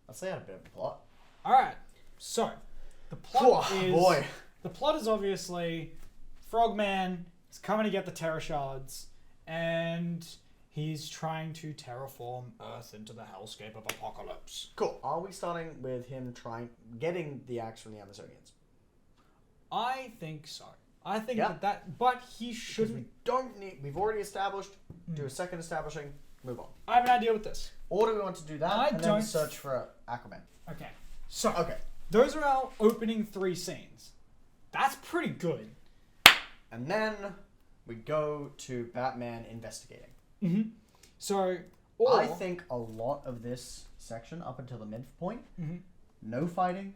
Let's lay out a bit of a plot. All right. So, the plot is... Boy. The plot is obviously Frogman is coming to get the Terra Shards, and he's trying to terraform Earth into the hellscape of apocalypse. Cool. Are we starting with him getting the axe from the Amazonians? I think so. I think Yeah. but he shouldn't... We've already established, do a second establishing, move on. I have an idea with this. Or do we want to do that and then search for Aquaman? Okay. So, Okay. those are our opening 3 scenes. That's pretty good. And then we go to Batman investigating. Mm-hmm. So, I think a lot of this section, up until the midpoint, no fighting,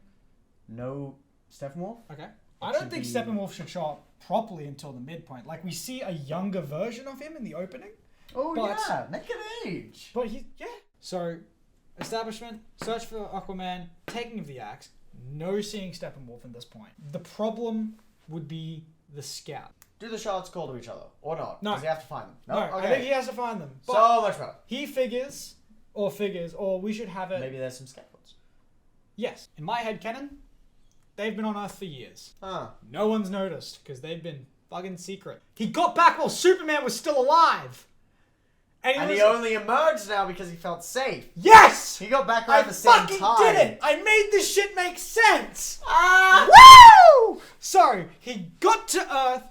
no Steppenwolf. Okay. I don't think Steppenwolf should show up properly until the midpoint. Like, we see a younger version of him in the opening. Oh, yeah. Make it age. But So, establishment, search for Aquaman, taking of the axe, no seeing Steppenwolf at this point. The problem would be the scout. Do the shards call to each other? Or not? No. Does he have to find them? No, Okay. I think he has to find them. But So much better. he figures, or we should have it... Maybe there's some scaffolds. Yes. In my head canon, they've been on Earth for years. Huh. No one's noticed, because they've been fucking secret. He got back while Superman was still alive! And he only emerged now because he felt safe. Yes! He got back around the same time. I fucking did it! I made this shit make sense! Ah! Woo! So, he got to Earth,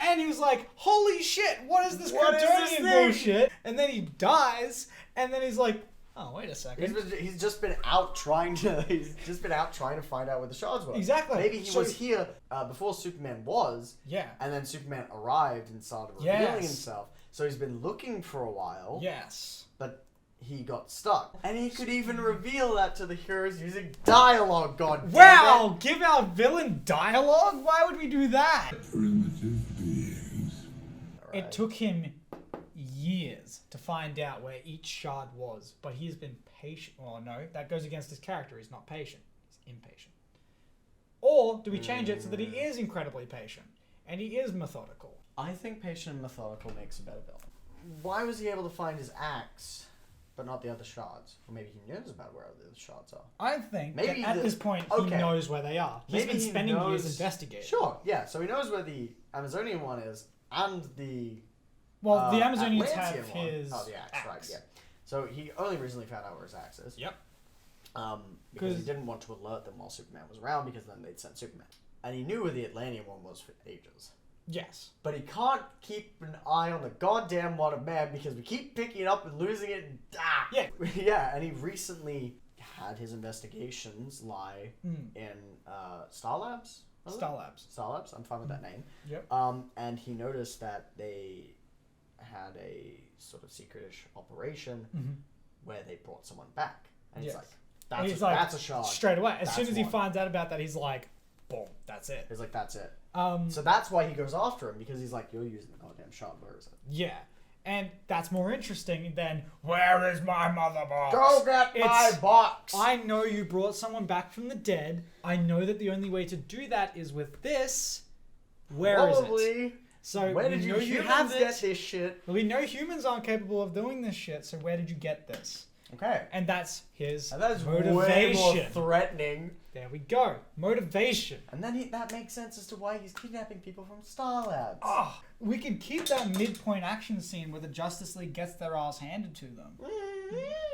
and he was like, holy shit, what is this Kryptonian bullshit? And then he dies, and then he's like, oh, wait a second. He's just been out trying to find out where the shards were. Exactly. Maybe he was here before Superman was. Yeah. And then Superman arrived and started revealing himself. So he's been looking for a while. Yes. But he got stuck. And he could even reveal that to the heroes using dialogue, god Wow! Give our villain dialogue? Why would we do that? Primitive beings. Right. It took him years to find out where each shard was, but he's been patient. Oh no, that goes against his character. He's not patient. He's impatient. Or do we change it so that he is incredibly patient and he is methodical? I think patient and methodical makes a better villain. Why was he able to find his axe, but not the other shards? Or maybe he knows about where the other shards are. I think Maybe that at this point he knows where they are. He's been spending years investigating. Sure, yeah. So he knows where the Amazonian one is and the Well, the Amazonians Atlantean have one. his the axe, right? Yeah. So he only recently found out where his axe is. Yep. Because he didn't want to alert them while Superman was around, because then they'd send Superman. And he knew where the Atlantean one was for ages. Yes. But he can't keep an eye on the goddamn one of man because we keep picking it up and losing it. And, Yeah. Yeah, and he recently had his investigations lie in Star Labs. Star Labs. Star Labs. I'm fine with that name. Yep. And he noticed that they had a sort of secretish operation where they brought someone back, and he's like, "That's a shard." Straight away, as That's soon as he one. finds out about that, he's like, "Boom, that's it." He's like, "That's it." So So that's why he goes after him, because he's like, "You're using the goddamn shard. Where is it?" yeah, and that's more interesting than "Where is my mother box?" Go get my box. I know you brought someone back from the dead. I know that the only way to do that is with this. Where is it? So where did we you know humans have get it. this shit? We know humans aren't capable of doing this shit. So where did you get this? Okay. And that's his And that's motivation. way more threatening. There we go. Motivation. And then that makes sense as to why he's kidnapping people from Star Labs. Oh, we can keep that midpoint action scene where the Justice League gets their ass handed to them.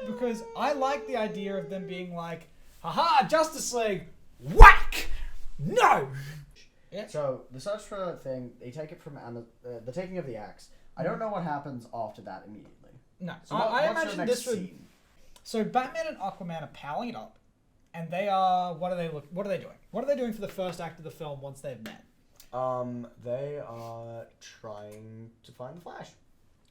Because I like the idea of them being like, haha, Justice League, whack! No! Yeah. So the search for the thing, they take it from the taking of the axe. I don't know what happens after that immediately. No, So I what's imagine your this next would... scene? So Batman and Aquaman are powering it up, and they are... What are they doing? What are they doing for the first act of the film once they've met? They are trying to find the Flash.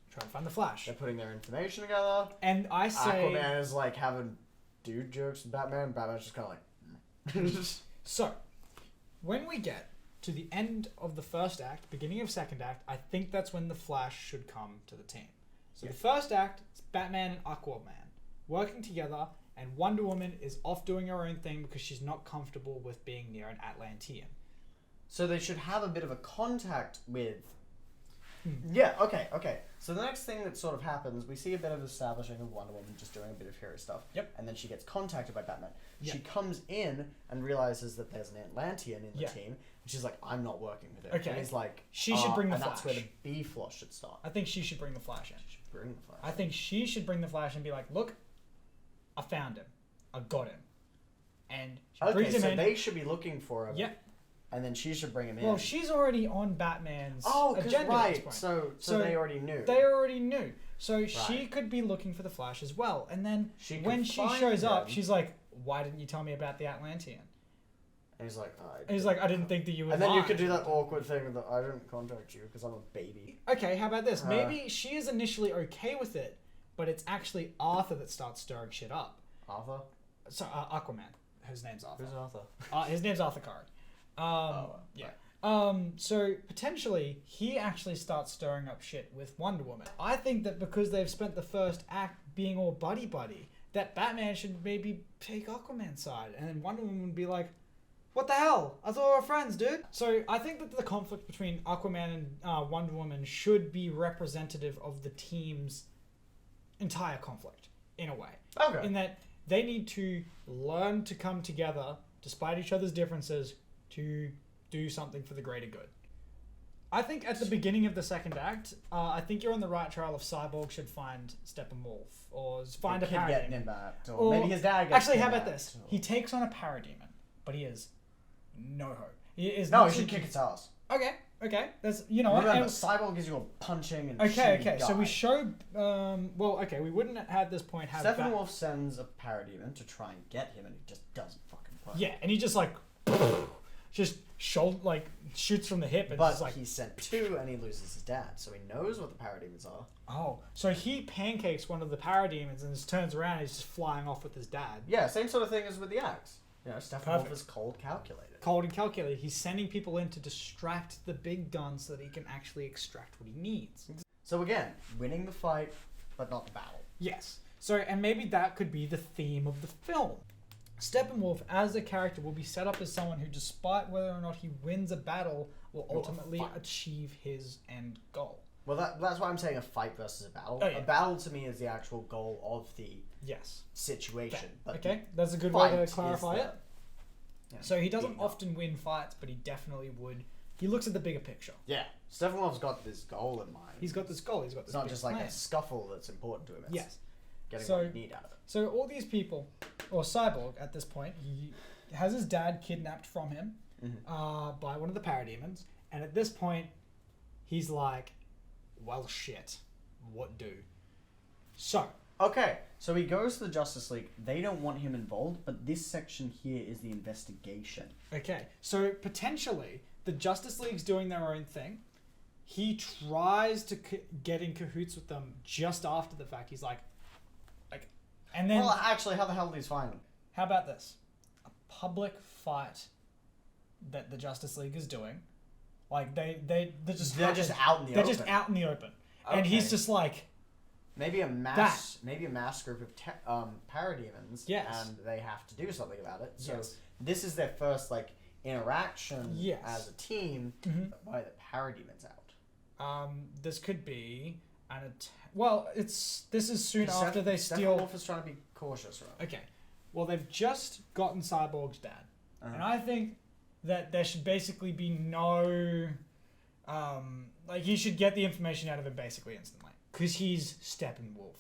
Trying to find the Flash. They're putting their information together. And I say... Aquaman is like having dude jokes with Batman. Batman's just kind of like... So, when we get to the end of the first act, beginning of second act, I think that's when the Flash should come to the team. So the first act is Batman and Aquaman working together, and Wonder Woman is off doing her own thing because she's not comfortable with being near an Atlantean. So they should have a bit of a contact with Yeah, okay. So the next thing that sort of happens, we see a bit of establishing of Wonder Woman just doing a bit of hero stuff. Yep. And then she gets contacted by Batman. Yep. She comes in and realizes that there's an Atlantean in the team. And she's like, I'm not working with him. Okay. And he's like, she should bring the and Flash. that's where the B-Flash should start. I think she should bring the Flash in. She should bring the Flash. I think she should bring the Flash and be like, look, I found him. I got him. And she brings him in. They should be looking for him. Yeah. And then she should bring him in. Well, she's already on Batman's agenda right. at this point. So they already knew. They already knew. So she could be looking for the Flash as well. And then when she shows up, she's like, why didn't you tell me about the Atlantean? And he's like, I didn't think that you were And then you lying." could do that awkward thing that I didn't contact you because I'm a baby. Okay, how about this? Maybe she is initially okay with it, but it's actually Arthur that starts stirring shit up. Arthur? So, Aquaman. His name's Arthur. Who's Arthur? His name's Arthur Curry. Yeah. So potentially he actually starts stirring up shit with Wonder Woman. I think that because they've spent the first act being all buddy, that Batman should maybe take Aquaman's side, and then Wonder Woman would be like, what the hell? I thought we were friends, dude. So I think that the conflict between Aquaman and Wonder Woman should be representative of the team's entire conflict, in a way. Okay. In that they need to learn to come together, despite each other's differences, to do something for the greater good. I think at the beginning of the second act, I think you're on the right trail of Cyborg should find Steppenwolf, or find a kid parademon. getting him back. Or maybe his dad gets Actually, him how about back, this? or- He takes on a parademon, but he is no hope. He is No, not he should kick its ass. Okay. That's you know what. Remember, and- Cyborg is your punching and Okay. shooting So we guy. show. We wouldn't at this point have. Steppenwolf sends a parademon to try and get him, and he just doesn't fucking work. Yeah, and he just like, just shoots from the hip, and But it's like, he sent two, and he loses his dad, so he knows what the parademons are. oh, so he pancakes one of the parademons and just turns around, and he's just flying off with his dad. Yeah, same sort of thing as with the axe. You know, Steppenwolf Perfect. is cold calculated. Cold and calculated. He's sending people in to distract the big gun so that he can actually extract what he needs. So again, winning the fight, but not the battle. Yes. So, and maybe that could be the theme of the film. Steppenwolf, as a character, will be set up as someone who, despite whether or not he wins a battle, will ultimately achieve his end goal. Well, that's why I'm saying a fight versus a battle. Oh, yeah. A battle to me is the actual goal of the Yes. situation. But Okay, that's a good fight way is to clarify the- it. yeah, So he doesn't beating up. often win fights, but he definitely would. He looks at the bigger picture. Yeah, Steppenwolf's got this goal in mind. He's got this goal. He's got this. It's not big just like plan. a scuffle that's important to him. It's Yes. getting So- what you need out of it. So all these people, or Cyborg at this point, he has his dad kidnapped from him by one of the parademons, and at this point, he's like, "Well, shit, what do?" So Okay, so he goes to the Justice League. They don't want him involved, but this section here is the investigation. okay, so potentially the Justice League's doing their own thing. He tries to get in cahoots with them just after the fact. He's like, and then Well, actually, how the hell did he find him? how about this? A public fight that the Justice League is doing. Like they're just They're just out in the they're open. just out in the open. And he's Okay. just like, Maybe a mass group of parademons, Yes. and they have to do something about it. So Yes. this is their first interaction Yes. as a team. Why the parademons out? this could be an well, this is soon after they steal. Steppenwolf is trying to be cautious, right? Okay, well they've just gotten Cyborg's dad, Uh-huh. and I think that there should basically be no, he should get the information out of him basically instantly, because he's Steppenwolf,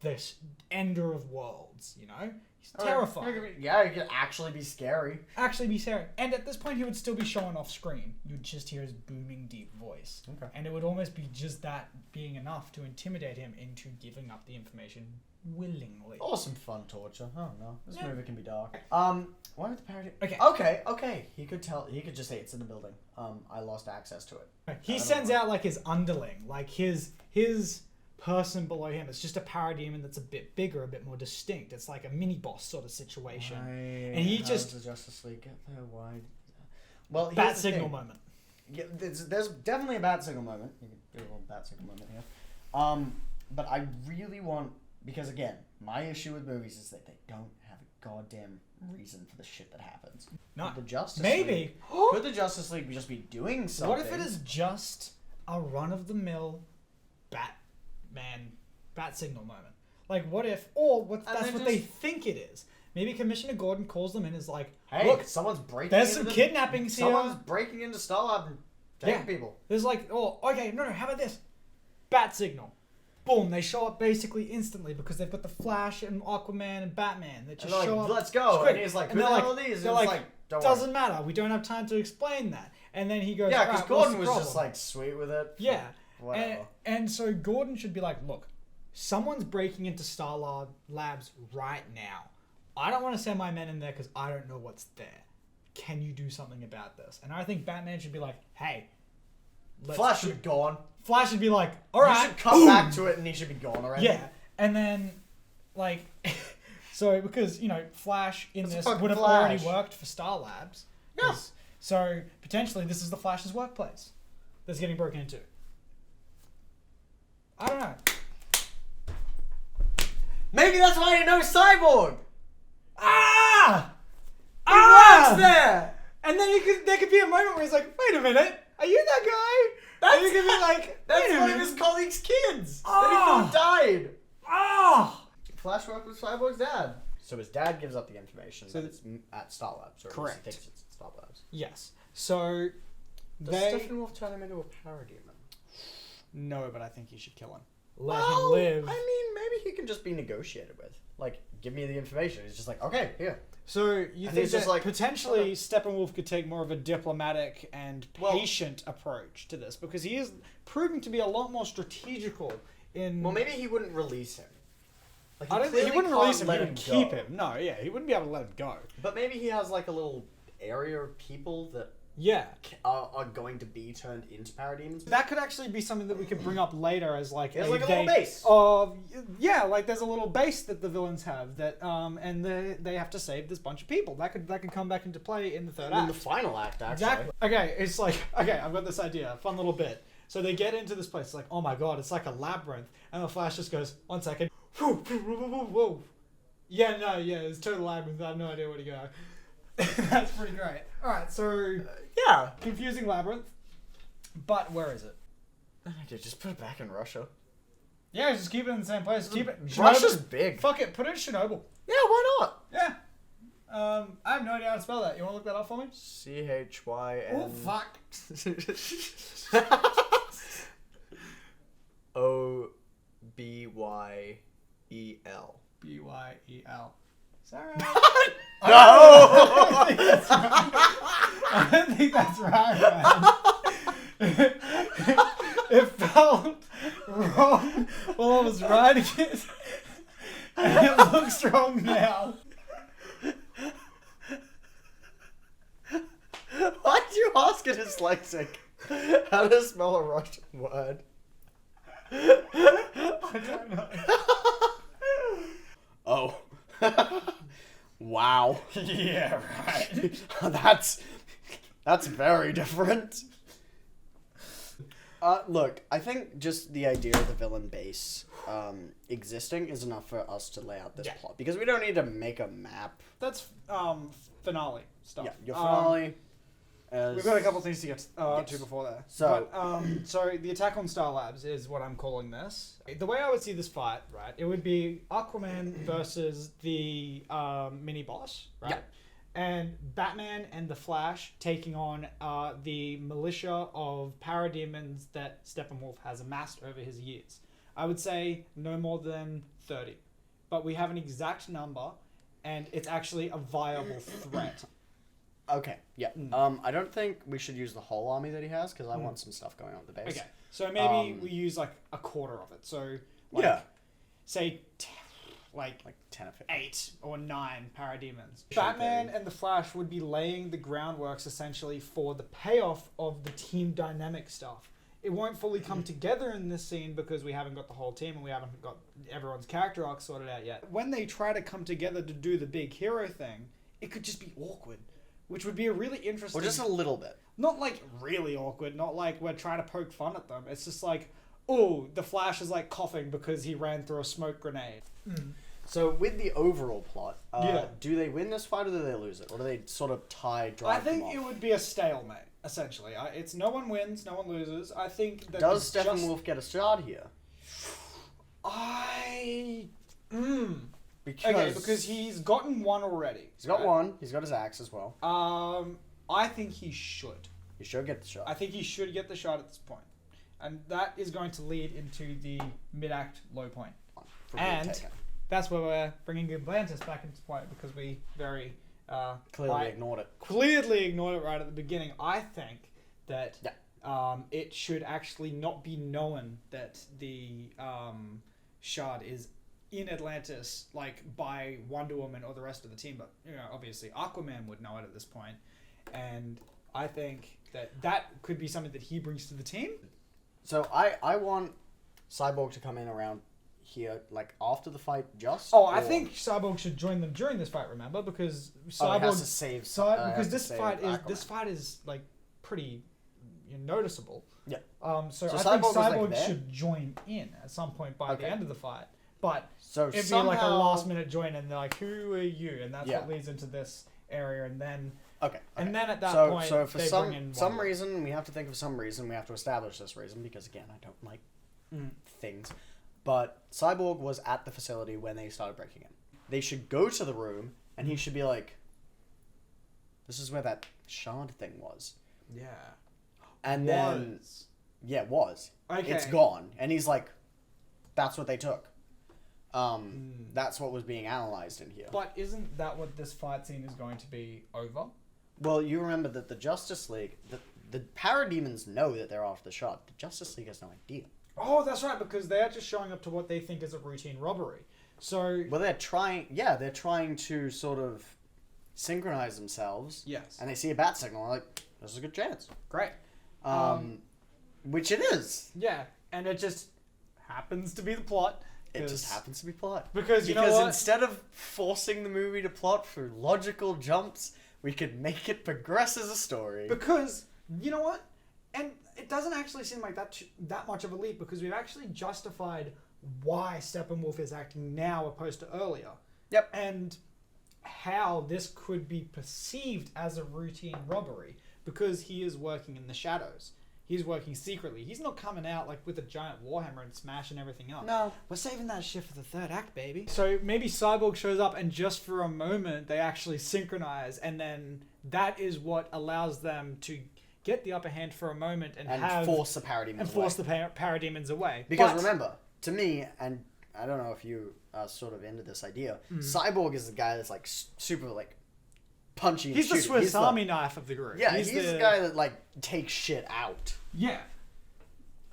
this ender of worlds, you know. He's terrifying. Yeah, he could actually be scary. Actually be scary. And at this point, he would still be showing off screen. You'd just hear his booming, deep voice. Okay. And it would almost be just that being enough to intimidate him into giving up the information willingly. Or some fun torture. I don't know. This Yeah. movie can be dark. Why would the parademon? Okay. Okay. He could tell. He could just say it's in the building. I lost access to it. He I don't sends know. out like his underling, like his person below him. It's just a parademon that's a bit bigger, a bit more distinct. It's like a mini boss sort of situation. And he how just- does the Justice League get there? Why? Well, here's Bat the signal thing. moment. Yeah, there's definitely a bat signal moment. You can do a little bat signal moment here. But I really want, because again, my issue with movies is that they don't have a goddamn reason for the shit that happens. No. Could the Justice Maybe. League, could the Justice League just be doing something? What if it is just a run-of-the-mill Batman bat signal moment. Like, what if, or what? That's what they think it is. Maybe Commissioner Gordon calls them in, is like, Hey, look, someone's breaking. there's into some kidnappings here. Someone's breaking into Starlab and taking people. There's like, oh, okay, no, how about this? Bat signal. Boom, they show up basically instantly because they've got the Flash and Aquaman and Batman that just And they're show like, up. let's go. quick. And he's like, And who the they're hell like- are these? And they're it's like, like, don't doesn't worry. matter. We don't have time to explain that. And then he goes, Yeah, because "Alright, what's Gordon the was problem?" just like sweet with it. Yeah. Whatever. And so Gordon should be like, look, someone's breaking into Star Labs right now. I don't want to send my men in there because I don't know what's there. Can you do something about this? And I think Batman should be like, hey, Flash should be gone. Flash should be like, all You right, should come back to it and he should be gone already. yeah. And then, like, so because, you know, Flash in It's this fucking would have Flash. already worked for Star Labs. Yeah. So potentially this is the Flash's workplace that's getting broken into. I don't know. Maybe that's why you know Cyborg. Ah! He works there. And then there could be a moment where he's like, wait a minute, are you that guy? And you could be like, That's wait a one of minute. his colleagues' kids Ah. that he thought died. Ah! Flash worked with Cyborg's dad. So his dad gives up the information So that it's at Star Labs. Or at least Correct. he thinks it's at Star Labs. Yes. So Does they... Steppenwolf turn him into a parademon? No, but I think you should kill him. Let Let him live. I mean, maybe he can just be negotiated with. Like, give me the information. He's just like, okay, here. So you And think he's just that like, potentially Steppenwolf could take more of a diplomatic and Well- patient approach to this because he is proving to be a lot more strategical in... Well, maybe he wouldn't release him. Like, I don't think clearly he wouldn't can't release him. He let would him keep go. him. No, yeah, he wouldn't be able to let him go. But maybe he has like a little area of people that Yeah. are going to be turned into parademons. That could actually be something that we could bring up later as like There's like a day little base. of like there's a little base that the villains have that and they have to save this bunch of people. That could come back into play in the third In act. the final act, actually. Exactly. Okay, it's like, okay, I've got this idea, fun little bit. So they get into this place, it's like, oh my god, it's like a labyrinth. And the Flash just goes, 1 second. Whoa, whoa, whoa, whoa, whoa. Yeah, no, yeah, it's total labyrinth. I have no idea where to go. That's pretty great. Alright, so, Yeah. confusing labyrinth. But where is it? Just put it back in Russia. Yeah, just keep it in the same place. Keep it. Russia's Chernobyl. big. Fuck it, put it in Chernobyl. Yeah, why not? Yeah. I have no idea how to spell that. You want to look that up for me? CHYN. Oh, fuck. OBYEL. B-Y-E-L. Is that right? No! I don't think that's right, man. It felt wrong while I was writing it. And it looks wrong now. Why'd you ask a dyslexic how to spell a Russian word? I don't know. Oh. Wow. Yeah, right. That's very different. Look, I think just the idea of the villain base existing is enough for us to lay out this Yeah. plot. Because we don't need to make a map. That's finale stuff. Yeah, your finale. We've got a couple things to get Yes. to before that. So- But, so the attack on Star Labs is what I'm calling this. The way I would see this fight, right, it would be Aquaman versus the mini boss, right? Yeah. And Batman and the Flash taking on the militia of parademons that Steppenwolf has amassed over his years. I would say no more than 30. But we have an exact number, and it's actually a viable threat. Okay, yeah. I don't think we should use the whole army that he has, because I want some stuff going on with the base. Okay, so maybe we use like a quarter of it. So, like, Yeah. say, like 10 or 15. 8 or 9 parademons. Should Batman be. and the Flash would be laying the groundworks essentially for the payoff of the team dynamic stuff. It won't fully come together in this scene because we haven't got the whole team and we haven't got everyone's character arc sorted out yet. When they try to come together to do the big hero thing, it could just be awkward. Which would be a really interesting... Or just a little bit. Not like really awkward, not like we're trying to poke fun at them. It's just like, oh, the Flash is like coughing because he ran through a smoke grenade. So with the overall plot, Yeah. do they win this fight or do they lose it? Or do they sort of tie, drive I think them it off? would be a stalemate. Essentially, it's no one wins, no one loses. I think that Does it's just- Steppenwolf get a shard here? because he's gotten one already. He's got right? one. He's got his axe as well. I think he should. He should get the shard. I think he should get the shot at this point. And that is going to lead into the mid-act low point. For And being taken. that's where we're bringing Atlantis back into play because we very Clearly ignored it. clearly ignored it right at the beginning. I think that Yeah. it should actually not be known that the shard is in Atlantis, like by Wonder Woman or the rest of the team. But obviously Aquaman would know it at this point, and I think that could be something that he brings to the team. So I want Cyborg to come in around here, like after the fight, just. Oh, I think Cyborg should join them during this fight. Remember, because Cyborg he has to save. because has this to fight save is Aquaman. like pretty noticeable. Yeah. So So I think Cyborg was, like, Cyborg there? should join in at some point by the Okay. end of the fight. But So it'd somehow, be like a last minute join, and they're like, "Who are you?" And that's Yeah. what leads into this area, and then Okay. and then at that so point, so for they bring in some Wonder reason we have to think of some reason we have to establish this reason because again I don't like things, but Cyborg was at the facility when they started breaking in. They should go to the room and he should be like, "This is where that shard thing was," Woman. and Yeah. then yeah, it was. Okay. It's gone, and he's like, "That's what they took." That's what was being analyzed in here. But isn't that what this fight scene is going to be over? Well, you remember that the Justice League, the Parademons know that they're after the shard. The Justice League has no idea. Oh, that's right, because they are just showing up to what they think is a routine robbery. So Well, they're trying to sort of synchronize themselves. yes, And they see a bat signal, and they're like, "There's a good chance." great. Which it is. Yeah, and it just happens to be the plot. It just happens to be plot. Because you know what? Instead of forcing the movie to plot through logical jumps, we could make it progress as a story. Because you know what, and it doesn't actually seem like that much of a leap because we've actually justified why Steppenwolf is acting now opposed to earlier. Yep. And how this could be perceived as a routine robbery because he is working in the shadows. He's working secretly. He's not coming out like with a giant warhammer and smashing everything up. No. We're saving that shit for the third act, baby. So maybe Cyborg shows up and just for a moment they actually synchronize, and then that is what allows them to get the upper hand for a moment and force the Parademons and away. force the parademons away. Because But- remember, to me, and I don't know if you are sort of into this idea, Cyborg is the guy that's like super like punchy. And he's the shooty. Swiss He's Army knife of the group. Yeah, he's the guy that like takes shit out. Yeah.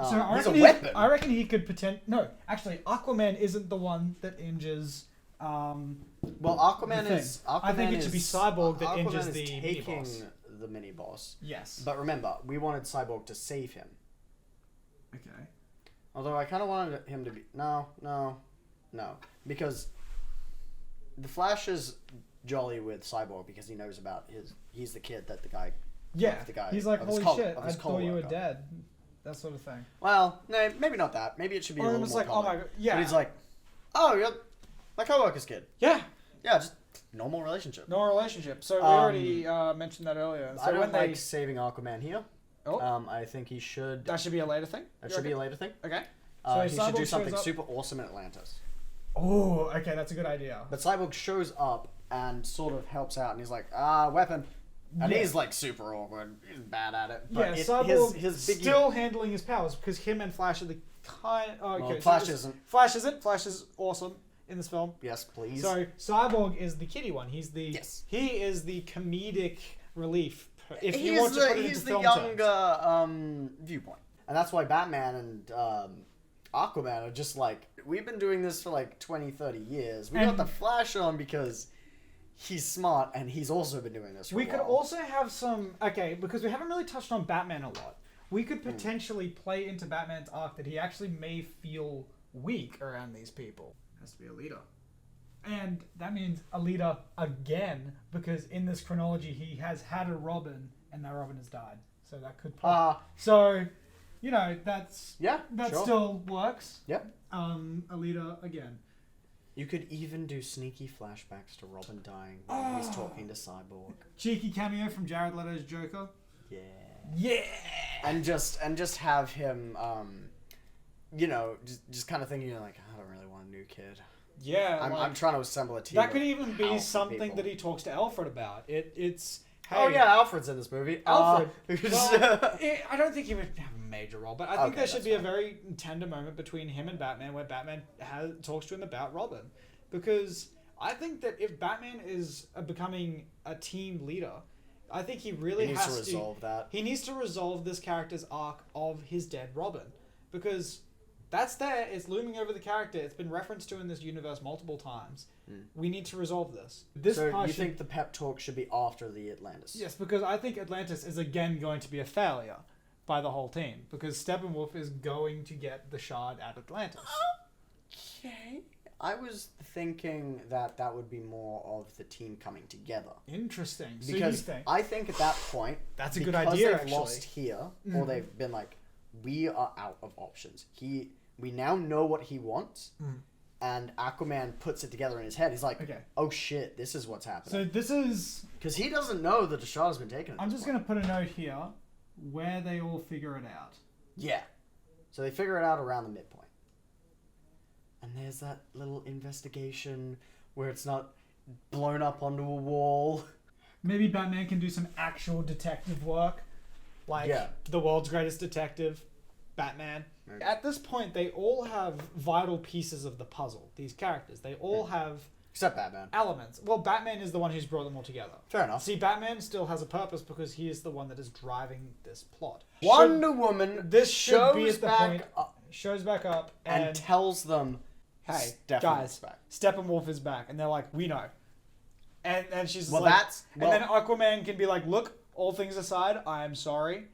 So He's a I weapon. I reckon he could No, actually, Aquaman isn't the one that injures. Well, Aquaman the is. thing. Aquaman I think it should be Cyborg that Aquaman injures is the taking mini-boss. the mini boss. Yes. But remember, we wanted Cyborg to save him. Okay. Although I kind of wanted him to be no, because the Flash is jolly with Cyborg because he knows about he's the kid that the guy. Yeah. The guy He's like, of his holy collar- shit! of I his thought collar you were worker. dead. That sort of thing. Well, no, maybe not that. Maybe it should be a Or little it's more like, oh my common. god, yeah. But he's like, oh, you're my coworker's kid. yeah. Yeah, just normal relationship. No relationship. So we already mentioned that earlier. So I don't when like they, saving Aquaman here. Oh. I think he should. that should be a later thing. That You should be a reckon? later thing. Okay. He So should do Cyborg something shows up- super awesome in Atlantis. Oh, okay, that's a good idea. But Cyborg shows up and sort of helps out, and he's like, weapon. And Yeah. he's like super awkward. He's bad at it. Yeah, But Cyborg his big still handling his powers because him and Flash are the kind. Oh, okay, Well, so Flash this- isn't. Flash isn't. Flash is awesome in this film. Yes, please. So Cyborg is the kiddie one. He's the Yes. He is the comedic relief. If he's you want to put it he's into the film younger terms. viewpoint, and that's why Batman and Aquaman are just like, we've been doing this for like 20, 30 years. We got And- the Flash on because he's smart and he's also been doing this for We a could while. also have some because we haven't really touched on Batman a lot. We could potentially play into Batman's arc that he actually may feel weak around these people. Has to be a leader. And that means a leader again, because in this chronology he has had a Robin and that Robin has died. So that could so that's Yeah, that sure. still works. Yep. A leader again. You could even do sneaky flashbacks to Robin dying when he's talking to Cyborg. Cheeky cameo from Jared Leto's Joker. Yeah. Yeah. and just have him, just kind of thinking like, I don't really want a new kid. Yeah. I'm trying to assemble a team. that could of even be powerful something people. that he talks to Alfred about. It's. Hey, Oh yeah, Alfred's in this movie. Alfred. Well, I don't think he would have a major role, but I think Okay, there should that's be a fine. very tender moment between him and Batman where Batman talks to him about Robin. Because I think that if Batman is becoming a team leader, I think he really he needs has to resolve that. He needs to resolve this character's arc of his dead Robin. Because that's there, it's looming over the character, it's been referenced to in this universe multiple times. We need to resolve this. So part you should- think the pep talk should be after the Atlantis? Yes, because I think Atlantis is again going to be a failure by the whole team. Because Steppenwolf is going to get the shard at Atlantis. Okay. I was thinking that would be more of the team coming together. Interesting. So Because you think I think at that point, that's a good because idea, they've actually. lost here, or they've been like, we are out of options. We now know what he wants, and Aquaman puts it together in his head. He's like, Okay. oh shit, this is what's happening. So this is. Because he doesn't know that the shard has been taken. I'm just going to put a note here where they all figure it out. Yeah. So they figure it out around the midpoint. And there's that little investigation where it's not blown up onto a wall. Maybe Batman can do some actual detective work, like Yeah. the world's greatest detective, Batman. Maybe. At this point, they all have vital pieces of the puzzle. These characters, they all have Except Batman. elements. Well, Batman is the one who's brought them all together. Fair enough. See, Batman still has a purpose because he is the one that is driving this plot. Wonder Woman This should be shows at the back point. up Shows back up and tells them, hey, Steppenwolf's guys, back. Steppenwolf is back, and they're like, we know. And she's Well, like, that's- well- and then Aquaman can be like, look, all things aside, I am sorry.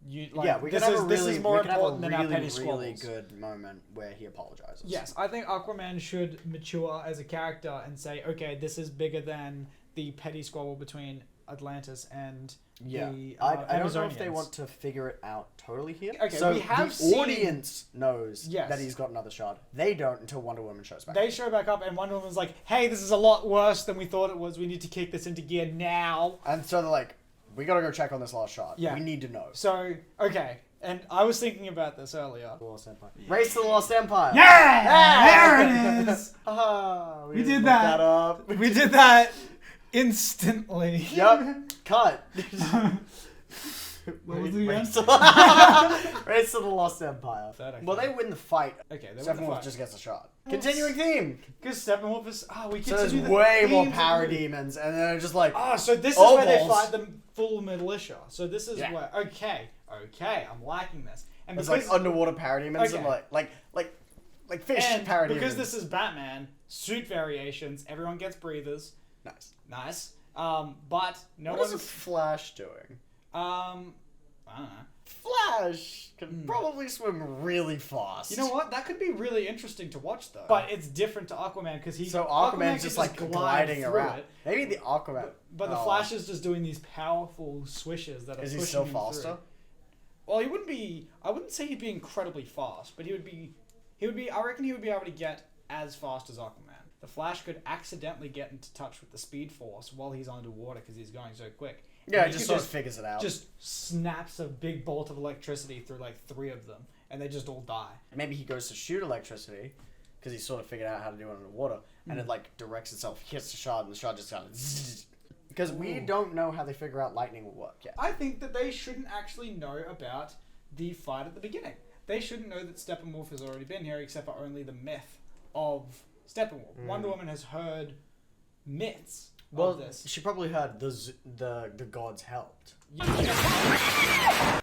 You like, yeah, we can this have is a this really, is more we can have a important than our petty really squabbles. good moment where he apologizes. Yes, I think Aquaman should mature as a character and say, okay, this is bigger than the petty squabble between Atlantis and Yeah. the I don't know if they Amazonians. want to figure it out totally here. Okay, so we have the seen- audience knows Yes. that he's got another shard. They don't until Wonder Woman shows back. They show back up, and Wonder Woman's like, hey, this is a lot worse than we thought it was. We need to kick this into gear now. And so they're like, we gotta go check on this last shard. Yeah. We need to know. So, okay. And I was thinking about this earlier. The Lost Empire. Race to the Lost Empire. Yeah! There it is! Ah, We didn't did look that. up. We did that instantly. Yup. Cut. What was it again? Race to Race to the Lost Empire. That actually- Well, they win the fight. Okay, they won the Steppenwolf fight. just gets a shot. Continuing theme. Because Steppenwolf is... Oh, we So continue there's the way more themes of the movie. parademons, and they're just like, Ah, so this is Oh, where they balls. fight the full militia. So this is Yeah. where... Okay, I'm liking this. And it's like underwater parademons and Okay. like fish and parademons. because this is Batman, suit variations, everyone gets breathers. nice. Nice. But no What is one's... Flash doing? I don't know. Flash can probably swim really fast. You know what? That could be really interesting to watch, though. But it's different to Aquaman because he. So Aquaman Aquaman's can just like glide gliding through around. it, Maybe the Aquaman. but the Oh. Flash is just doing these powerful swishes that are Is pushing he still him faster? through. Well, he wouldn't be. I wouldn't say he'd be incredibly fast, but he would be. He would be. I reckon he would be able to get as fast as Aquaman. The Flash could accidentally get into touch with the Speed Force while he's underwater because he's going so quick. Yeah, And he he just could sort of figures it out. just snaps a big bolt of electricity through like 3 of them, and they just all die. Maybe he goes to shoot electricity because he's sort of figured out how to do it underwater, and it like directs itself, hits the shard, and the shard just kind of. Because we Ooh. don't know how they figure out lightning will work yet. I think that they shouldn't actually know about the fight at the beginning. They shouldn't know that Steppenwolf has already been here, except for only the myth of Steppenwolf. Wonder Woman has heard myths of this. she probably heard the gods helped.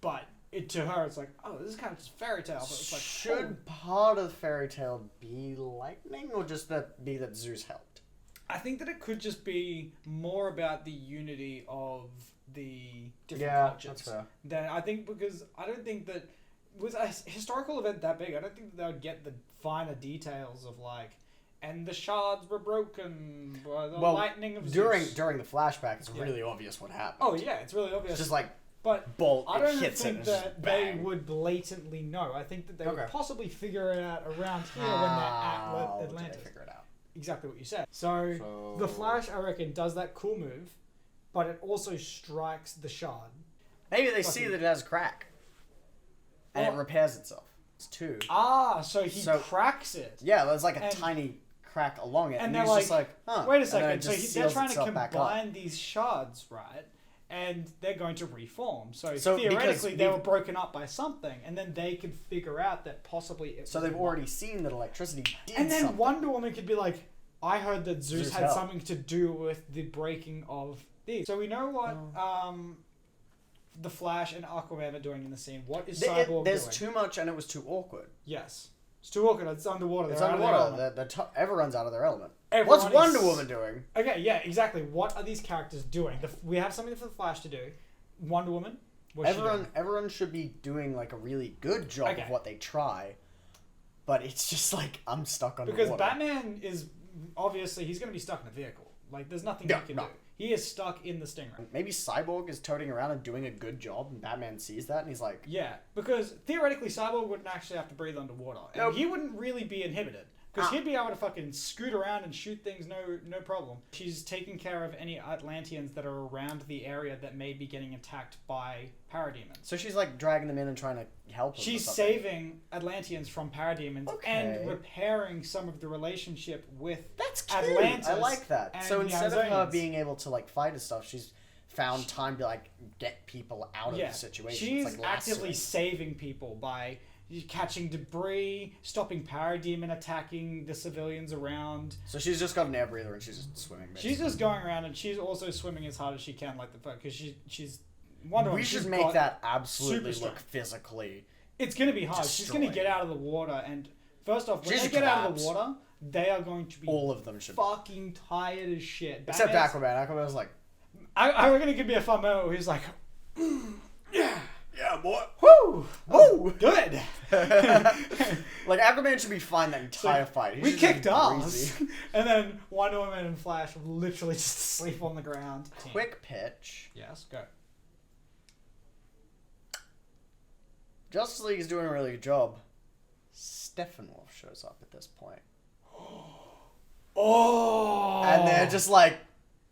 But to her, it's like, oh, this is kind of just fairy tale. But it's like, Should part of the fairy tale be lightning, or just that Zeus helped? I think that it could just be more about the unity of the different Yeah, cultures. that's fair. Then I think because I don't think that with a historical event that big, I don't think that they would get the finer details of like, and the shards were broken by the lightning of Zeus. during the flashback, it's Yeah. really obvious what happened. Oh yeah, it's really obvious. It's just like but bolt, I it don't hits it, think and it's just that they bang. would blatantly know. I think that they would Okay. possibly figure it out around here when they're at How did they Atlantis. figure it out? Exactly what you said. So the Flash, I reckon, does that cool move, but it also strikes the shard. Maybe they see Fucking- that it has a crack, and it Well- repairs itself. It's 2. So he So- cracks it. Yeah, there's like a And- tiny crack along it, And and they're he's just like, huh. wait a and then it second. So just they're seals trying to itself back up. combine these shards, right? And they're going to reform. So So theoretically, because they we've- were broken up by something, and then they could figure out that possibly. It So was they've one. already seen that electricity did And then something. Wonder Woman could be like, I heard that Zeus Zeus had helped. something to do with the breaking of these. So we know what the Flash and Aquaman are doing in the scene. What is Cyborg There's doing? too much, and it was too awkward. Yes. It's too awkward. It's underwater. It's They're out of their underwater. element. Everyone's out of their element. Everyone What's Wonder is- Woman doing? Okay, yeah, exactly. What are these characters doing? We have something for the Flash to do. Wonder Woman. What's she doing? Everyone should be doing like a really good job Okay. of what they try, but it's just like I'm stuck underwater. Because Batman is obviously he's going to be stuck in a vehicle. Like there's nothing Yeah, he can no. do. He is stuck in the Stingray. Maybe Cyborg is toting around and doing a good job, and Batman sees that, and he's like, Yeah, because theoretically Cyborg wouldn't actually have to breathe underwater, and Nope. he wouldn't really be inhibited. Because Ah. he'd be able to fucking scoot around and shoot things, no problem. She's taking care of any Atlanteans that are around the area that may be getting attacked by parademons. so she's like dragging them in and trying to help them. or She's something. saving Atlanteans from parademons Okay. and repairing some of the relationship with That's cute. Atlantis I like that. and So the instead of her Amazonians. being able to like fight and stuff, she's found time to like get people out of the situation. She's It's like actively lassoing. saving people by catching debris, stopping parademon attacking the civilians around. So she's just got an air breather and she's just swimming. She's just going around and she's also swimming as hard as she can, like the fuck, because she's Wonder Woman. We should she's make got- that absolutely super look physically. It's gonna be hard. She's gonna destroyed. get out of the water, and first off, when She's they a get out of the collapse. water, they are going to be All of them should. fucking tired as shit. Except Batman's- Aquaman. Aquaman's like, I reckon it could be a fun moment where he's like, yeah, boy. "Woo, Woo! good." Like Aquaman should be fine that entire fight. He We should just kicked be ass, breezy. and then Wonder Woman and Flash were literally just asleep on the ground. Quick pitch. Yes, go. Justice League is doing a really good job. Steppenwolf shows up at this point. Oh, And they're just like,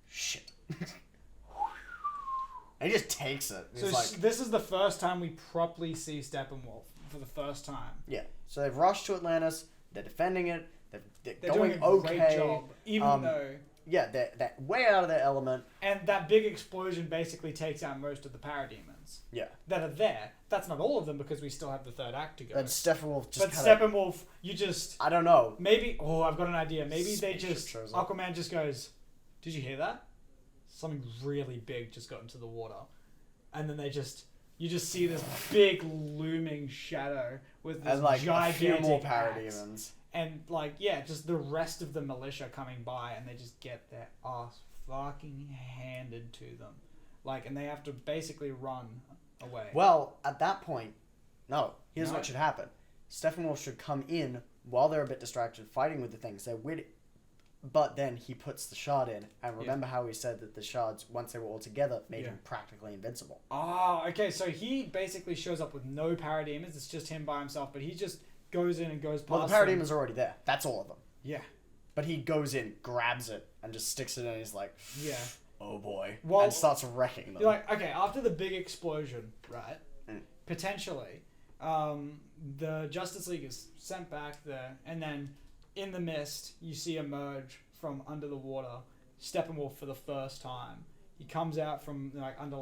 shit. And he just takes it. So He's like, this is the first time we properly see Steppenwolf for the first time. yeah. So they've rushed to Atlantis. They're defending it. They're They're going doing a okay. great job, even Um, though. Yeah, they're way out of their element. And that big explosion basically takes out most of the parademons Yeah. that are there. That's not all of them because we still have the third act to go. But Steppenwolf just But kind of, Steppenwolf, you just I don't know. maybe. Oh, I've got an idea. Maybe they Spaceship just shows up. Aquaman just goes. Did you hear that? Something really big just got into the water, and then you just see this big looming shadow with this And like a gigantic few more axe. parademons. And like just the rest of the militia coming by, and they just get their ass fucking handed to them, like, and they have to basically run away. Well, at that point, no. Here's No. what should happen. Steppenwolf should come in while they're a bit distracted fighting with the things. They're witty. But then he puts the shard in. And remember how he said that the shards, once they were all together, made Yeah. him practically invincible. Oh, okay. So he basically shows up with no parademons. It's just him by himself, but he just goes in and goes past. Well, the them. parademons are already there. That's all of them. Yeah. But he goes in, grabs it, and just sticks it in, and he's like, Yeah. oh boy. Well, and starts wrecking them. You're like, okay, after the big explosion, right? Mm. Potentially, the Justice League is sent back there, and then in the mist, you see emerge from under the water Steppenwolf for the first time. He comes out from under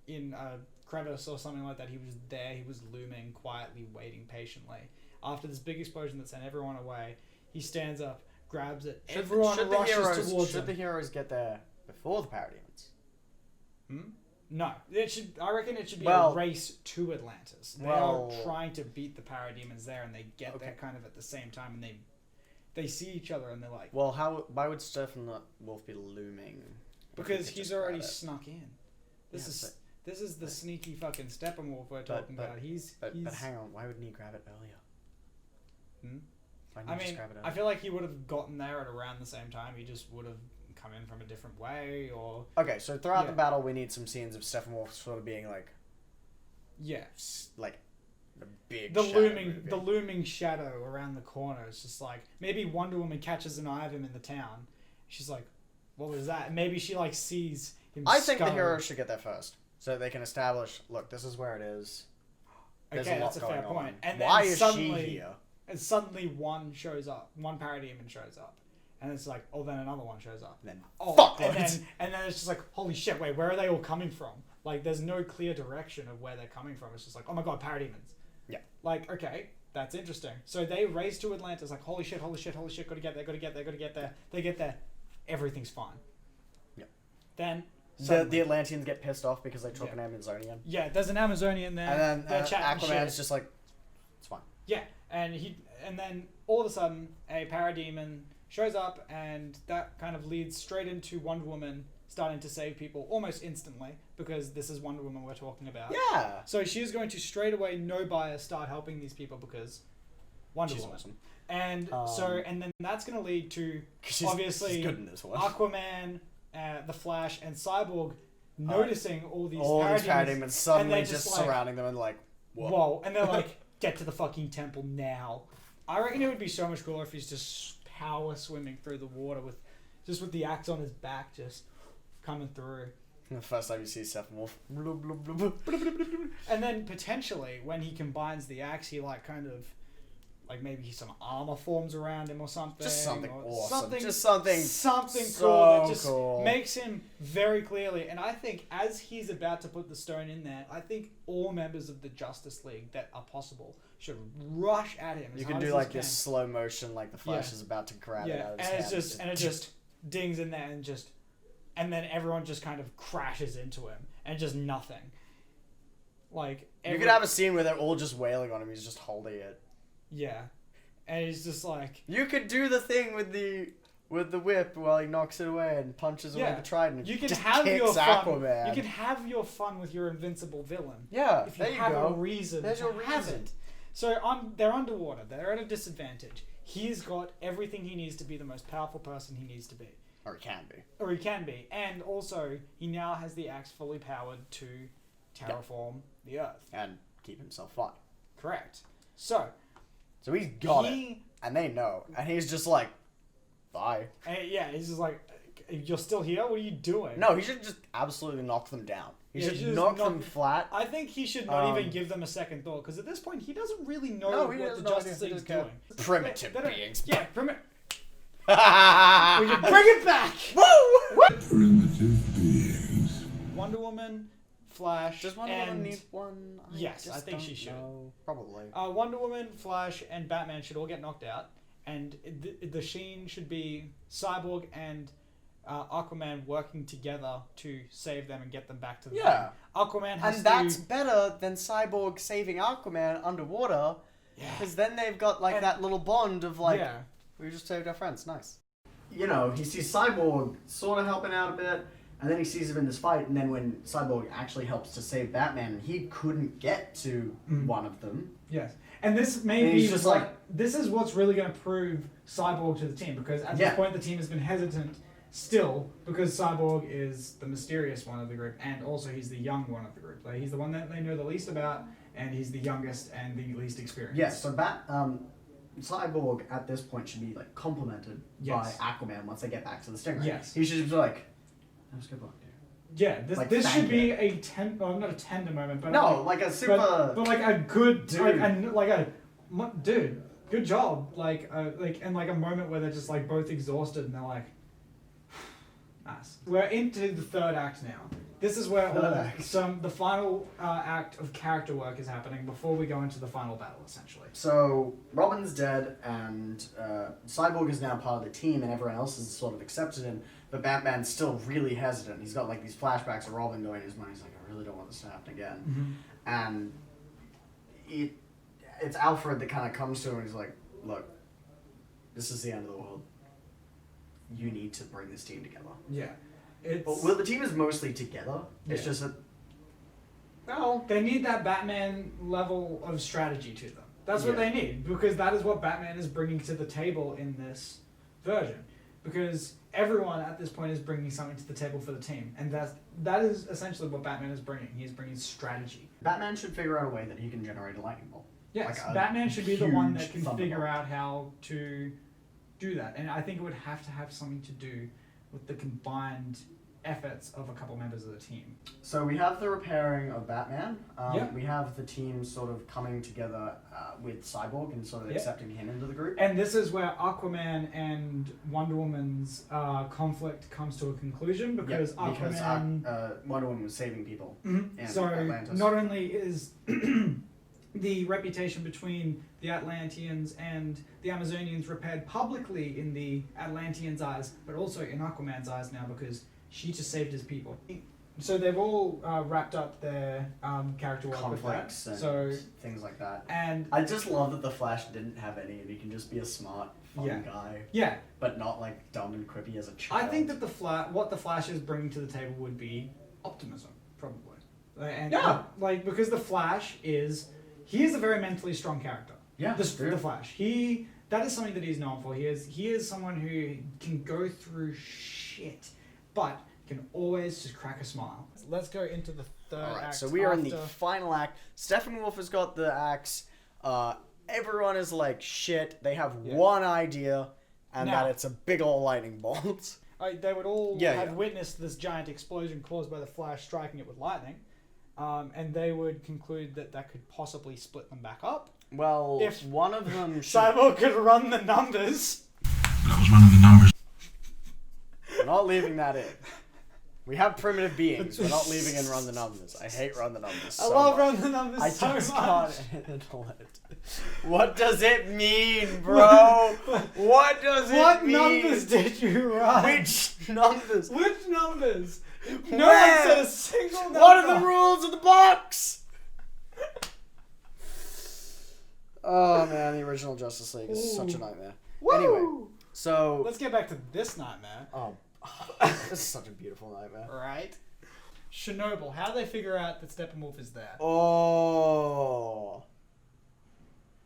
in a crevice or something like that. He was there. He was looming quietly, waiting patiently. After this big explosion that sent everyone away, he stands up, grabs it. Everyone rushes towards should him. the heroes get there before the parademons? No, it should. I reckon it should be Well- a race to Atlantis. They well- are trying to beat the parademons there, and they get there Okay. kind of at the same time, and they see each other, and they're like, Well, why would Steppenwolf be looming? If we because could he's just already grab it? snuck in. This Yeah, is this is the sneaky fucking Steppenwolf we're talking but- about. He's But hang on, why wouldn't he grab it earlier? Hmm? Why didn't I he just mean, grab it I earlier? feel like he would have gotten there at around the same time. He just would have come in from a different way, or Okay, so throughout Yeah. the battle, we need some scenes of Steppenwolf sort of being like yeah, the big the shadow looming moving. the looming shadow around the corner. It's just like maybe Wonder Woman catches an eye of him in the town. She's like, "What was that?" And maybe she like sees him. I think the scurry. heroes should get there first. so they can establish, look, this is where it is. There's Okay, a lot that's a fair going point. on. And Why then is suddenly, she here? And suddenly one shows up, one parademon shows up, and it's like, oh, then another one shows up. And then, Oh, fuck and loads. then it's just like, holy shit, wait, where are they all coming from? Like, there's no clear direction of where they're coming from. It's just like, oh my god, parademons. Yeah. Like, okay, that's interesting. So they race to Atlantis, like, holy shit, gotta get there, gotta get there. They get there, everything's fine. Yeah. Then The suddenly- Atlanteans get pissed off because they took Yeah. an Amazonian. yeah, there's an Amazonian there. And they're then chatting Aquaman's shit. just like, it's fine. Yeah, and then all of a sudden a parademon shows up, and that kind of leads straight into Wonder Woman starting to save people almost instantly, because this is Wonder Woman we're talking about. Yeah. So she's going to straight away, no bias, start helping these people because Wonder She's Woman. awesome. And and then that's going to lead to 'Cause she's obviously good in this one. Aquaman, the Flash, and Cyborg noticing all these All these parademons, parademons suddenly and they're just like, surrounding them and like, whoa. And they're like, get to the fucking temple now. I reckon it would be so much cooler if he's just power swimming through the water with the axe on his back, just coming through. The first time you see Steppenwolf. Bloop, bloop, bloop, bloop. And then potentially when he combines the axe, he like kind of like maybe some armor forms around him or something. Just something or awesome. Just something something so cool that just cool. makes him very clearly. And I think as he's about to put the stone in there, I think all members of the Justice League that are possible should rush at him. As You can hard do as like they this can. slow motion, like the Flash Yeah. is about to grab it Yeah, out of his and hand. it just dings in there and then everyone just kind of crashes into him and just nothing. Like You could have a scene where they're all just wailing on him. He's just holding it. yeah, and he's just like You could do the thing with the whip while he knocks it away and punches away Yeah. the trident. you can just have kicks your fun. Aquaman. You can have your fun with your invincible villain. Yeah, If you there you have go. a reason There's to your have reason. it. So they're underwater. They're at a disadvantage. He's got everything he needs to be the most powerful person he needs to be. Or it can be. Or he can be. And also, he now has the axe fully powered to terraform the Earth. And keep himself fine. Correct. So, So he's got it. And they know. And he's just like, bye. yeah, he's just like, you're still here? What are you doing? No, he should just absolutely knock them down. He Yeah, should he should knock just them flat. I think he should not even give them a second thought, because at this point, he doesn't really know No, he what has the no Justice idea. He League is doesn't doing. care. Primitive They don't- beings. Yeah, we Woo! can bring it back! Primitive beings. Wonder Woman, Flash, Does Wonder and Woman need one? Yes, just I think don't she should. know. Probably. Wonder Woman, Flash, and Batman should all get knocked out, and the Sheen should be Cyborg and Aquaman working together to save them and get them back to the Yeah. thing. Aquaman has And to... that's better than Cyborg saving Aquaman underwater. Yeah. Because then they've got like And- that little bond of like, yeah. we just saved our friends. Nice. You know, he sees Cyborg sort of helping out a bit, and then he sees him in this fight, and then when Cyborg actually helps to save Batman, and he couldn't get to one of them. Yes. And this may And be he's just what- like- this is what's really going to prove Cyborg to the team, because at Yeah. this point the team has been hesitant still, because Cyborg is the mysterious one of the group, and also he's the young one of the group. Like, he's the one that they know the least about, and he's the youngest and the least experienced. Yes, so Cyborg at this point should be like complimented Yes. by Aquaman once they get back to the Stingray. Yes. He should just be like, that was good luck, dude. Yeah, this, Like, this thank should be you. well, not a tender moment, but No, like a super. but like a good Dude. dude, good job, like a moment where they're just like both exhausted and they're like, nice. We're into the third act now. This is where Third act. the final act of character work is happening before we go into the final battle, essentially. So Robin's dead, and Cyborg is now part of the team, and everyone else has sort of accepted him. But Batman's still really hesitant. He's got like these flashbacks of Robin going in his mind. He's like, I really don't want this to happen again. And it's Alfred that kind of comes to him, and he's like, look, this is the end of the world. You need to bring this team together. Yeah, it's Well, the team is mostly together. It's Yeah. just that. no, they need that Batman level of strategy to them. That's what Yeah. they need, because that is what Batman is bringing to the table in this version. Because everyone at this point is bringing something to the table for the team, and that is essentially what Batman is bringing. He is bringing strategy. Batman should figure out a way that he can generate a lightning bolt. Yes, Like a Batman should be the one that huge can thunderbolt. figure out how to do that, and I think it would have to have something to do with the combined efforts of a couple members of the team. So we have the repairing of Batman. Yeah. We have the team sort of coming together with Cyborg and sort of Yeah. accepting him into the group. And this is where Aquaman and Wonder Woman's conflict comes to a conclusion because Aquaman... Wonder Woman was saving people. Mhm. in So Atlantis. not only is the reputation between the Atlanteans and the Amazonians repaired publicly in the Atlanteans' eyes, but also in Aquaman's eyes now because she just saved his people. So they've all wrapped up their character work Conflicts with and that. So things like that. and I just love that the Flash didn't have any, and he can just be a smart, fun Yeah. guy, yeah, but not like dumb and quippy as a child. I think that what the Flash is bringing to the table would be optimism, probably. And Yeah. like because the Flash is a very mentally strong character. yeah, The true. Flash. That is something that he's known for. He is someone who can go through shit, but can always just crack a smile. Let's go into the third All right, act. so we are in the after- final act. Steppenwolf has got the axe. Everyone is like shit. They have Yeah. one idea, and Now- that it's a big old lightning bolt. They would all Yeah, have yeah. witnessed this giant explosion caused by the Flash striking it with lightning, and they would conclude that could possibly split them back up. Well, If- one of them should... Cyborg could run the numbers. I was running the numbers. We're not leaving that in. We have primitive beings. We're not leaving in run the numbers. I hate run the numbers. I so love much. run the numbers I so just much. can't handle it. What does it mean, bro? What does What it mean? numbers did you run? Which numbers? Which numbers? No Where? one said a single number. What are the rules of the box? Oh man, the original Justice League is such a Ooh. nightmare. Woo! Anyway, so Let's get back to this nightmare. oh, this is such a beautiful nightmare. Right. Chernobyl. How do they figure out that Steppenwolf is there? Oh,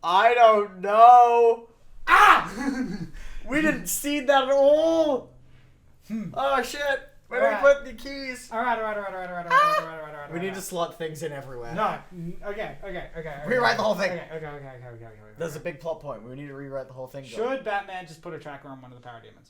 I don't know. Ah! We didn't see that at all. Oh shit! Where do Alright. we put the keys? Alright. We need to slot things in everywhere. No. Okay. Rewrite the whole thing. Okay. There's a big plot point. We need to rewrite the whole thing. Joe. Should Batman just put a tracker on one of the parademons?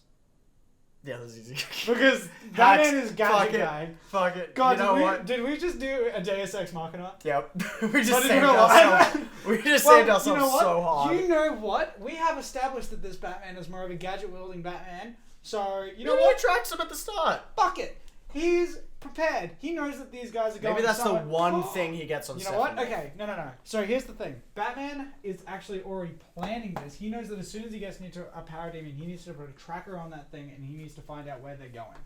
Yeah, that's easy. Because Hacks. Batman is Fuck gadget it. guy. Fuck it. God, you know what? did we just do a Deus Ex Machina? Yep. we But just in saved real life- ourselves. We just Well, saved ourselves you know what? so hard. You know what? We have established that this Batman is more of a gadget-wielding Batman. So, you know Maybe what? he tracks him at the start. Fuck it. He's prepared. He knows that these guys are going Maybe that's the somewhere. one thing he gets on You know what? Steppenwolf. Okay, no. So here's the thing. Batman is actually already planning this. He knows that as soon as he gets into a parademon, he needs to put a tracker on that thing and he needs to find out where they're going.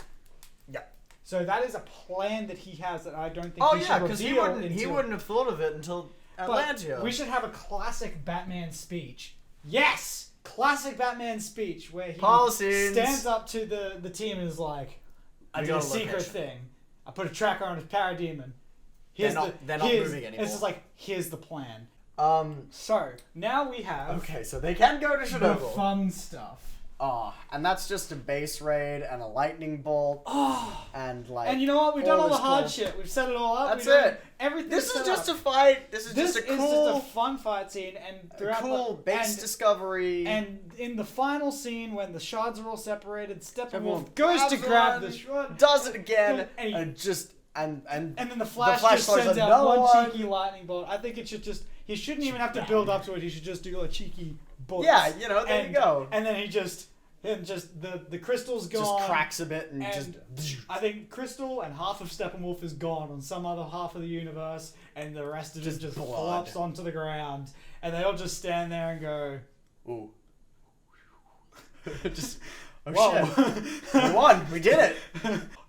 Yeah. So that is a plan that he has that I don't think Oh he yeah, should because reveal he wouldn't have thought of it until But Atlantia. we should have a classic Batman speech. Yes! Classic Batman speech where he Policies. stands up to the team and is like, I We did a got a secret location. thing. I put a tracker on his parademon. They're not moving anymore. It's just like, here's the plan. Um. So, now we have Okay, so they can go to the Chernobyl. fun stuff. Oh, and that's just a base raid and a lightning bolt Oh! and like. And you know what? We've done all the this hard cool- shit. We've set it all up. That's We've done it. Everything. This is set just up. a fight. This is This just a is cool, just a fun fight scene, and a throughout cool the, base and, discovery. And in the final scene, when the shards are all separated, Steppenwolf Steppenwolf goes to grabs grab one, the shard, does it again, And he- and just and and then the Flash, Flash just throws sends out another one one. cheeky lightning bolt. I think it should just. He shouldn't even have to build up to it. He should just do a cheeky bolt. yeah, you know, there and, you go. And then he just. And just the crystal's gone. Just cracks a bit and, And just. I think Crystal and half of Steppenwolf is gone on some other half of the universe, and the rest of it just blood. flops onto the ground, and they all just stand there and go, Ooh. just. Oh "Whoa!" shit! We won. We did it.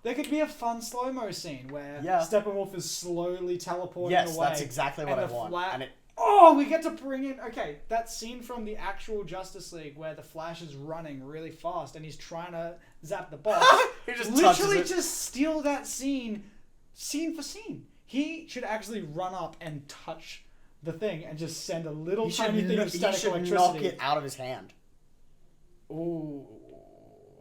There could be a fun slow-mo scene where Yeah. Steppenwolf is slowly teleporting Yes, away. that's exactly what I and the want. Fla- And it. Oh, we get to bring in that scene from the actual Justice League where the Flash is running really fast and he's trying to zap the boss. He just touches Literally, it. just steal that scene for scene. He should actually run up and touch the thing and just send a little He tiny should, thing kn- of he static should electricity. knock it out of his hand. Ooh.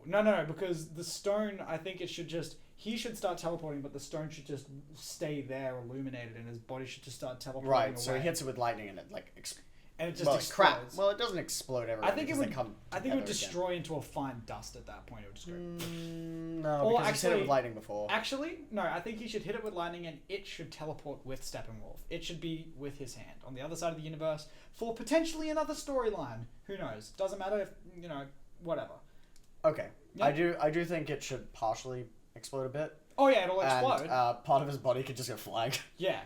No, because the stone, I think it should just... He should start teleporting, but the stone should just stay there illuminated, and his body should just start teleporting Right. away. So he hits it with lightning and it like. and it just well, explodes. crap. Well, it doesn't explode everywhere. I think it because would. they come I think it would together again. destroy into a fine dust at that point. It would just go. No, Or because he's hit it with actually- lightning before. Actually, no. I think he should hit it with lightning, and it should teleport with Steppenwolf. It should be with his hand on the other side of the universe for potentially another storyline. Who knows? Doesn't matter if whatever. Okay, Yeah. I do think it should partially explode a bit. Oh yeah, it'll explode. And part of his body could just go flying. Yeah.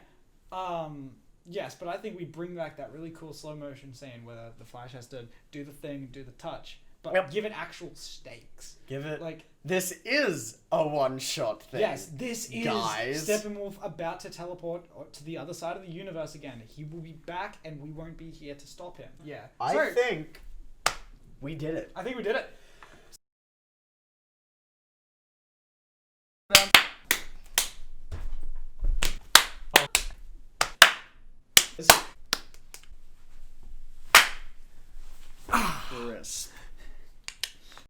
Yes, but I think we bring back that really cool slow motion scene where the Flash has to do the thing, do the touch, but Yep. give it actual stakes. Give it. Like, This is a one-shot thing. yes, this is guys. Steppenwolf about to teleport to the other side of the universe again. He will be back, and we won't be here to stop him. Yeah. I think we did it. I think we did it. Crisp.